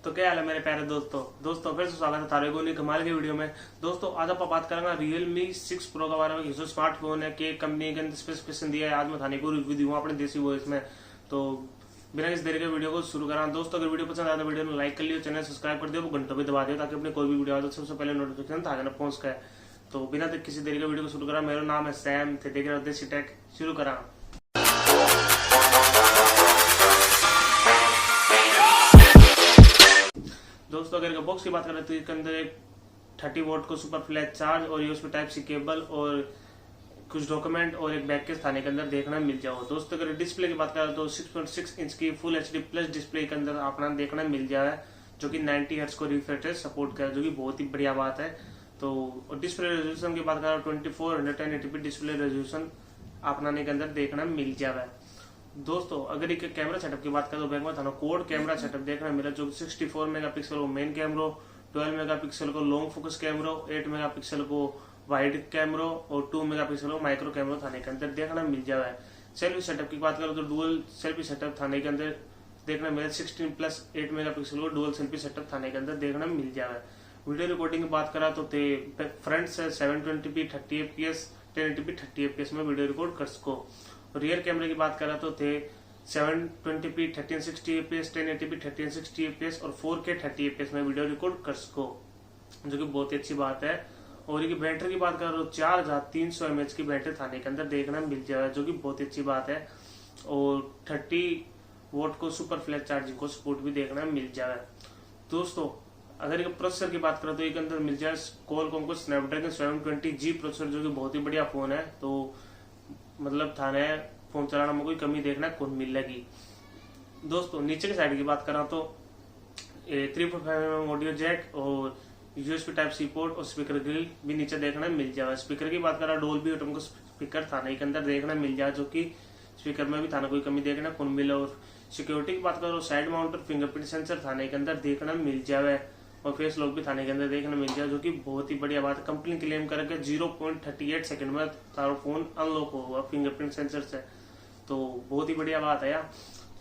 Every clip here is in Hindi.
तो क्या हाल है मेरे प्यारे दोस्तों फिर से स्वागत है थारे को नहीं कमाल की वीडियो में। दोस्तों आज आप बात करेंगे Realme 6 Pro के बारे में। जो स्मार्टफोन है कि कंपनी के अंदर स्पेसिफिकेशन दिया है, आज मैं थाने को रिव्यू दूंगा अपने देसी वॉइस में। तो बिना किसी देर के वीडियो को शुरू करा। दोस्तों अगर वीडियो पसंद आया तो वीडियो को लाइक कर लियो, चैनल सब्सक्राइब कर दियो, घंटों भी दबा दियो ताकि अपने कोई भी वीडियो आए तो सबसे पहले नोटिफिकेशन था ना पहुंच गए। तो बिना किसी देर के वीडियो को शुरू करा। मेरा नाम है सैम थे, देख रहे हो देसी टेक। शुरू करा। दोस्तों अगर बॉक्स की बात करें तो इसके अंदर एक 30 वोल्ट को सुपर फ्लैश चार्ज और यूएसबी टाइप सी केबल और कुछ डॉक्यूमेंट और एक बैग के स्थान के अंदर देखना मिल जाओ। दोस्तों अगर डिस्प्ले की बात करें तो 6.6 इंच की फुल एचडी प्लस डिस्प्ले के अंदर अपना देखना मिल जाए, जो कि 90 हर्ट्ज को रिफ्रेश रेट सपोर्ट करे, जो कि बहुत ही बढ़िया बात है। तो डिस्प्ले रेजोल्यूशन की बात करें 2480p डिस्प्ले रेजोल्यूशन अपनाने के अंदर देखना मिल जाए। दोस्तों अगर एक कैमरा सेटअप की बात करें तो बैक में थाना कोड कैमरा सेटअप देखना मिला, जो 64 मेगापिक्सल को मेन कैमरा, 12 मेगापिक्सल को लॉन्ग फोकस कैमरा, 8 मेगापिक्सल को वाइड कैमरा और 2 मेगापिक्सल को माइक्रो कैमरा थाने के अंदर देखना मिल जाए। सेल्फी सेटअप की बात करें तो डुअल सेल्फी सेटअप थाने के अंदर देखना मिला, 16+8 मेगापिक्सल को डुअल सेल्फी सेटअप थाने के अंदर देखना मिल जाए। वीडियो रिकॉर्डिंग की बात करा तो फ्रंट से 720p 30fps 1080p 30fps में वीडियो रिकॉर्ड कर सको। रियर कैमरे की बात करा तो थे 720p 1360fps 1080p 1360fps और 4K 30fps में वीडियो रिकॉर्ड कर सको, जो कि बहुत ही अच्छी बात है। और ये बैटरी की बात करो तो 4300 mAh की बैटरी थाने के अंदर देखना मिल जाए, जो कि बहुत ही अच्छी बात है। और 30 वोल्ट को सुपर फ्लैश चार्जिंग को सपोर्ट भी देखना मिल जाए। दोस्तों अगर एक प्रोसेसर की बात करें तो एक अंदर मिल जाए क्वालकॉम को स्नैपड्रैगन 720G प्रोसेसर, जो कि बहुत ही बढ़िया फोन है। तो मतलब थाने फोन चलाने में कोई कमी देखना कौन मिलेगी। दोस्तों नीचे की साइड की बात करा तो 3.5mm ऑडियो जैक और यूएसबी टाइप सी पोर्ट और स्पीकर ग्रिल भी नीचे देखना मिल जाए। स्पीकर की बात करा डोल्बी ऑटोम को स्पीकर थाने के अंदर देखना मिल जाए, जो कि स्पीकर में भी थाना कोई कमी देखना कौन मिले। और सिक्योरिटी की बात करो साइड माउंटेड फिंगरप्रिंट सेंसर थाने के अंदर देखना मिल जाए और फेस लॉक भी थाने के अंदर देखने मिल जाए, जो कि बहुत ही बढ़िया बात है। कंपनी क्लेम करके 0.38 सेकंड में तारा फोन अनलॉक होगा फिंगरप्रिंट सेंसर से, तो बहुत ही बढ़िया बात है यार।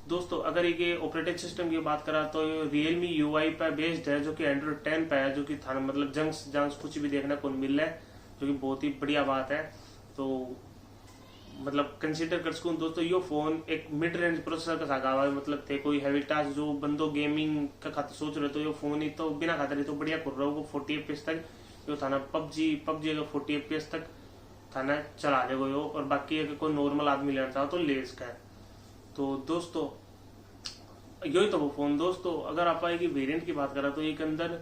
दोस्तों अगर ये ऑपरेटिंग सिस्टम की बात करा तो Realme UI पर बेस्ड है, जो कि Android 10 पे है, जो कि थाना मतलब जंक्स कुछ भी देखना को मिल रहा है, जो कि बहुत ही बढ़िया बात है। तो मतलब कंसीडर कर सकूं दोस्तों यो फोन एक मिड रेंज प्रोसेसर का सागा हुआ है। मतलब थे कोई हैवी टास्क जो बंदो गेमिंग का खातिर सोच रहे तो यो फोन ही तो बिना खातिर ही तो बढ़िया कर रहा होगा। 40 FPS तक यो थाना पबजी अगर 40 FPS तक थाना चला देगा यो, और बाकी अगर कोई नॉर्मल आदमी लेना चाहो तो ले इसका है। तो दोस्तों यही तो वो फोन। दोस्तों अगर आप की वेरिएंट की बात करें तो एक अंदर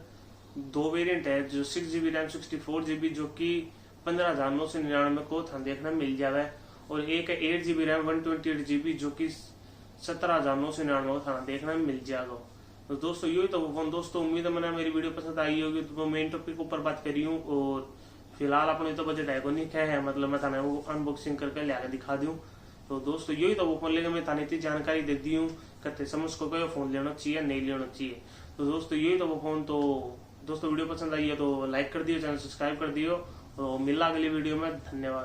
2 वेरिएंट है, जो 6GB रैम 64GB जो कि 15,999 को थाना देखना मिल जाए, और एक है 8GB रैम 128GB जो कि 17,999 थाना देखना मिल जाएगा। तो दोस्तों यही तो वो फोन। दोस्तों उम्मीद है मैंने मेरी वीडियो पसंद आई होगी। तो मेन टॉपिक ऊपर बात करी हूँ, और फिलहाल अपने तो बजट है नहीं क्या है, मतलब मैं थाने वो अनबॉक्सिंग करके ले दिखा दूं। तो दोस्तों यही तो वो फोन लेकर मैं थाने इतनी जानकारी दे दी हूँ कहते समझ को कोई फोन लेना चाहिए नहीं लेना चाहिए। तो दोस्तों यही तो वो फोन। तो दोस्तों वीडियो पसंद आई है तो लाइक कर दियो, चैनल सब्सक्राइब कर दियो, तो मिला अगली वीडियो में। धन्यवाद।